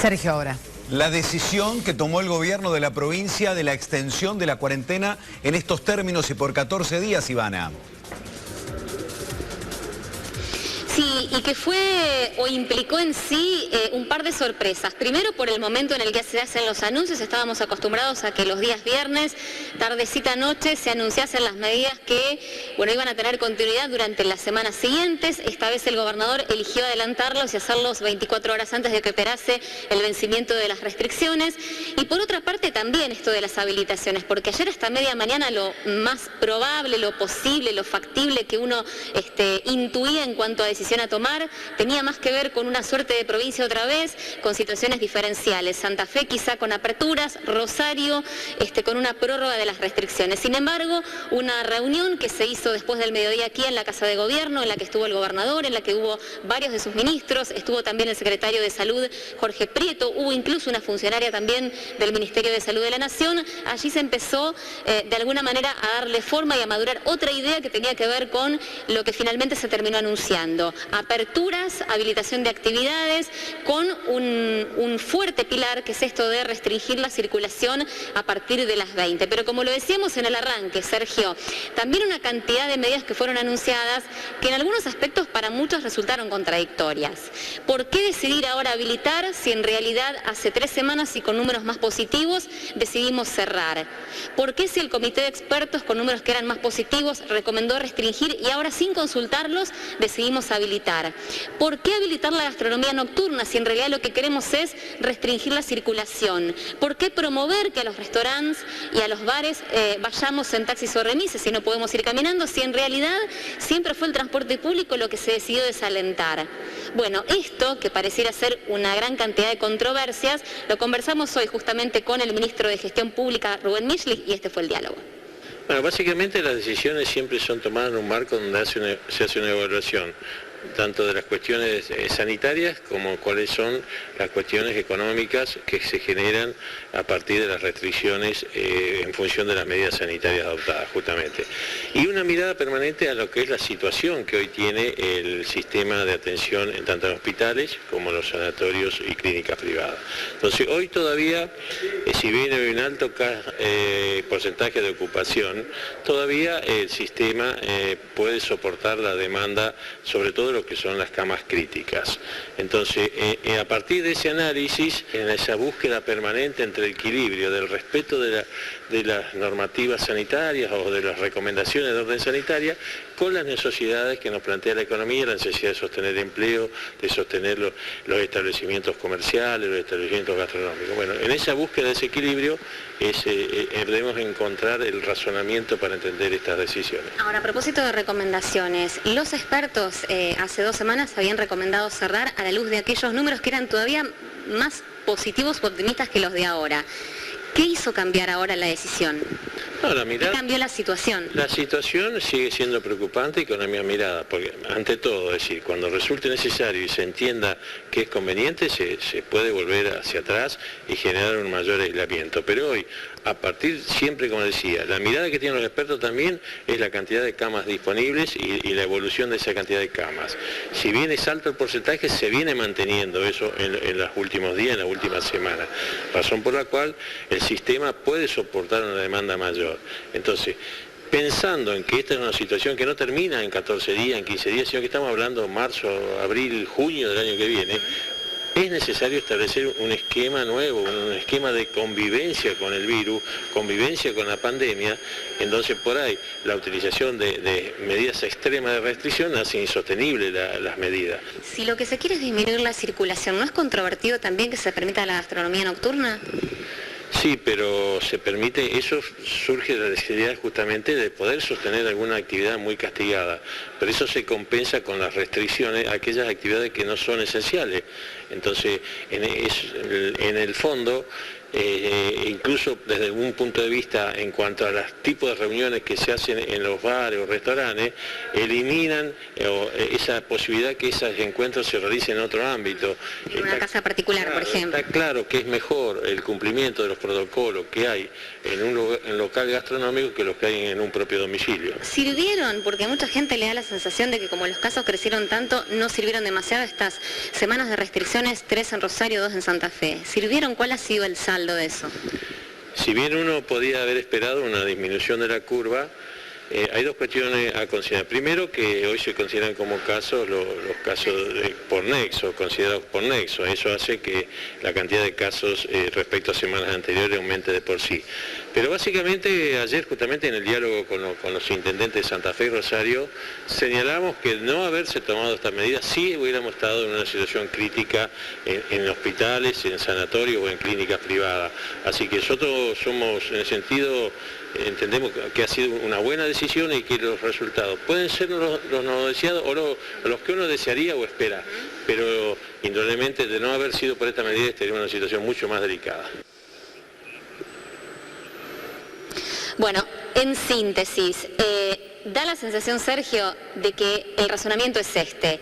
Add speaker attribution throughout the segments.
Speaker 1: Sergio ahora.
Speaker 2: La decisión que tomó el gobierno de la provincia de la extensión de la cuarentena en estos términos y por 14 días, Ivana.
Speaker 3: Sí, y que fue o implicó en sí un par de sorpresas. Primero, por el momento en el que se hacen los anuncios, estábamos acostumbrados a que los días viernes, tardecita noche, se anunciasen las medidas que, iban a tener continuidad durante las semanas siguientes. Esta vez el gobernador eligió adelantarlos y hacerlos 24 horas antes de que operase el vencimiento de las restricciones. Y por otra parte también esto de las habilitaciones, porque ayer hasta media mañana lo más probable, lo posible, lo factible que uno intuía en cuanto a decisión a tomar, tenía más que ver con una suerte de provincia otra vez, con situaciones diferenciales. Santa Fe quizá con aperturas, Rosario con una prórroga de las restricciones. Sin embargo, una reunión que se hizo después del mediodía aquí en la Casa de Gobierno, en la que estuvo el gobernador, en la que hubo varios de sus ministros, estuvo también el secretario de Salud, Jorge Prieto, hubo incluso una funcionaria también del Ministerio de Salud de la Nación. Allí se empezó de alguna manera a darle forma y a madurar otra idea que tenía que ver con lo que finalmente se terminó anunciando. Aperturas, habilitación de actividades, con un fuerte pilar que es esto de restringir la circulación a partir de las 20. Pero como lo decíamos en el arranque, Sergio, también una cantidad de medidas que fueron anunciadas que en algunos aspectos para muchos resultaron contradictorias. ¿Por qué decidir ahora habilitar si en realidad hace 3 semanas y con números más positivos decidimos cerrar? ¿Por qué si el comité de expertos con números que eran más positivos recomendó restringir y ahora sin consultarlos decidimos habilitar? ¿Por qué habilitar la gastronomía nocturna si en realidad lo que queremos es restringir la circulación? ¿Por qué promover que a los restaurantes y a los bares vayamos en taxis o remises si no podemos ir caminando, si en realidad siempre fue el transporte público lo que se decidió desalentar? Bueno, esto que pareciera ser una gran cantidad de controversias, lo conversamos hoy justamente con el ministro de Gestión Pública, Rubén Michlich, y este fue el diálogo.
Speaker 4: Bueno, básicamente las decisiones siempre son tomadas en un marco donde se hace una evaluación tanto de las cuestiones sanitarias como cuáles son las cuestiones económicas que se generan a partir de las restricciones en función de las medidas sanitarias adoptadas justamente. Y una mirada permanente a lo que es la situación que hoy tiene el sistema de atención en tanto en hospitales como en los sanatorios y clínicas privadas. Entonces hoy todavía, si bien hay un alto porcentaje de ocupación, todavía el sistema puede soportar la demanda, sobre todo lo que son las camas críticas. Entonces, a partir de ese análisis, en esa búsqueda permanente entre el equilibrio del respeto de las normativas sanitarias o de las recomendaciones de orden sanitaria, con las necesidades que nos plantea la economía, la necesidad de sostener empleo, de sostener los establecimientos comerciales, los establecimientos gastronómicos. Bueno, en esa búsqueda de ese equilibrio debemos encontrar el razonamiento para entender estas decisiones.
Speaker 3: Ahora, a propósito de recomendaciones, los expertos hace 2 semanas habían recomendado cerrar a la luz de aquellos números que eran todavía más positivos o optimistas que los de ahora. ¿Qué hizo cambiar ahora la decisión?
Speaker 4: No,
Speaker 3: ¿Qué cambió la situación?
Speaker 4: La situación sigue siendo preocupante y con la misma mirada, porque ante todo, es decir, cuando resulte necesario y se entienda que es conveniente, se puede volver hacia atrás y generar un mayor aislamiento. Pero hoy, a partir, siempre como decía, la mirada que tienen los expertos también es la cantidad de camas disponibles y la evolución de esa cantidad de camas. Si bien es alto el porcentaje, se viene manteniendo eso en los últimos días, en las últimas semanas, razón por la cual el sistema puede soportar una demanda mayor. Entonces, pensando en que esta es una situación que no termina en 14 días, en 15 días, sino que estamos hablando marzo, abril, junio del año que viene, es necesario establecer un esquema nuevo, un esquema de convivencia con el virus, convivencia con la pandemia. Entonces por ahí la utilización de medidas extremas de restricción hace insostenible las medidas.
Speaker 3: Si lo que se quiere es disminuir la circulación, ¿no es controvertido también que se permita la gastronomía nocturna?
Speaker 4: Sí, pero se permite, eso surge de la necesidad justamente de poder sostener alguna actividad muy castigada, pero eso se compensa con las restricciones a aquellas actividades que no son esenciales. Entonces, en el fondo, incluso desde un punto de vista en cuanto a los tipos de reuniones que se hacen en los bares o restaurantes, eliminan esa posibilidad que esos encuentros se realicen en otro ámbito.
Speaker 3: En una casa particular, por ejemplo.
Speaker 4: Está claro que es mejor el cumplimiento de los protocolos que hay en un local gastronómico que los que hay en un propio domicilio.
Speaker 3: ¿Sirvieron? Porque a mucha gente le da la sensación de que como los casos crecieron tanto, no sirvieron demasiado estas semanas de restricción restricciones, 3 en Rosario, 2 en Santa Fe. ¿Sirvieron? ¿Cuál ha sido el saldo de eso?
Speaker 4: Si bien uno podía haber esperado una disminución de la curva, hay dos cuestiones a considerar. Primero, que hoy se consideran como casos los casos por nexo, considerados por nexo. Eso hace que la cantidad de casos respecto a semanas anteriores aumente de por sí. Pero básicamente ayer, justamente en el diálogo con los intendentes de Santa Fe y Rosario, señalamos que el no haberse tomado esta medida, sí hubiéramos estado en una situación crítica en hospitales, en sanatorios o en clínicas privadas. Así que nosotros somos, en ese sentido, entendemos que ha sido una buena decisión y que los resultados pueden ser los no deseados o los que uno desearía o espera, pero indudablemente de no haber sido por esta medida estaría en una situación mucho más delicada.
Speaker 3: Bueno, en síntesis, da la sensación, Sergio, de que el razonamiento es este.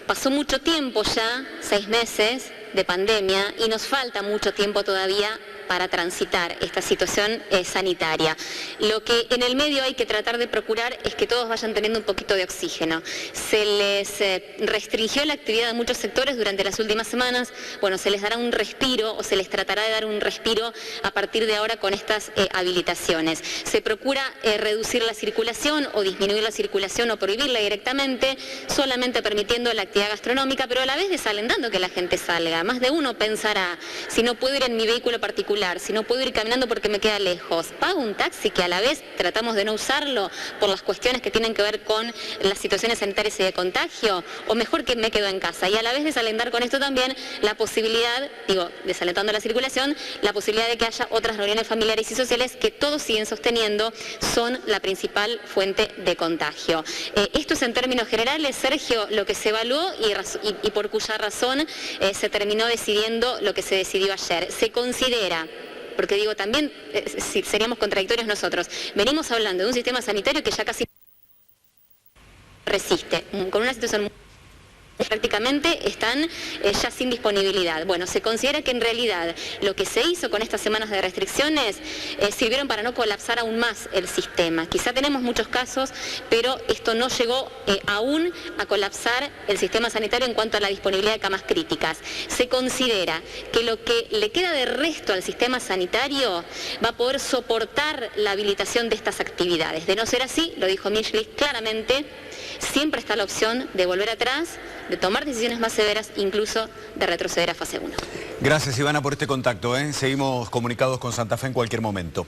Speaker 3: Pasó mucho tiempo ya, 6 meses de pandemia, y nos falta mucho tiempo todavía para transitar esta situación sanitaria. Lo que en el medio hay que tratar de procurar es que todos vayan teniendo un poquito de oxígeno. Se les restringió la actividad de muchos sectores durante las últimas semanas. Bueno, se les dará un respiro o se les tratará de dar un respiro a partir de ahora con estas habilitaciones. Se procura reducir la circulación o disminuir la circulación o prohibirla directamente, solamente permitiendo la actividad gastronómica, pero a la vez desalentando que la gente salga. Más de uno pensará, si no puedo ir en mi vehículo particular, si no puedo ir caminando porque me queda lejos, pago un taxi, que a la vez tratamos de no usarlo por las cuestiones que tienen que ver con las situaciones sanitarias y de contagio, o mejor que me quedo en casa. Y a la vez desalentar con esto también la posibilidad, desalentando la circulación, la posibilidad de que haya otras reuniones familiares y sociales que todos siguen sosteniendo son la principal fuente de contagio. Esto es en términos generales, Sergio, lo que se evaluó y por cuya razón se terminó decidiendo lo que se decidió ayer. Se considera, porque también seríamos contradictorios nosotros, venimos hablando de un sistema sanitario que ya casi resiste, con una situación prácticamente están ya sin disponibilidad. Bueno, se considera que en realidad lo que se hizo con estas semanas de restricciones sirvieron para no colapsar aún más el sistema. Quizá tenemos muchos casos, pero esto no llegó aún a colapsar el sistema sanitario en cuanto a la disponibilidad de camas críticas. Se considera que lo que le queda de resto al sistema sanitario va a poder soportar la habilitación de estas actividades. De no ser así, lo dijo Michlis claramente, siempre está la opción de volver atrás, de tomar decisiones más severas, incluso de retroceder a fase 1.
Speaker 2: Gracias, Ivana, por este contacto. Seguimos comunicados con Santa Fe en cualquier momento.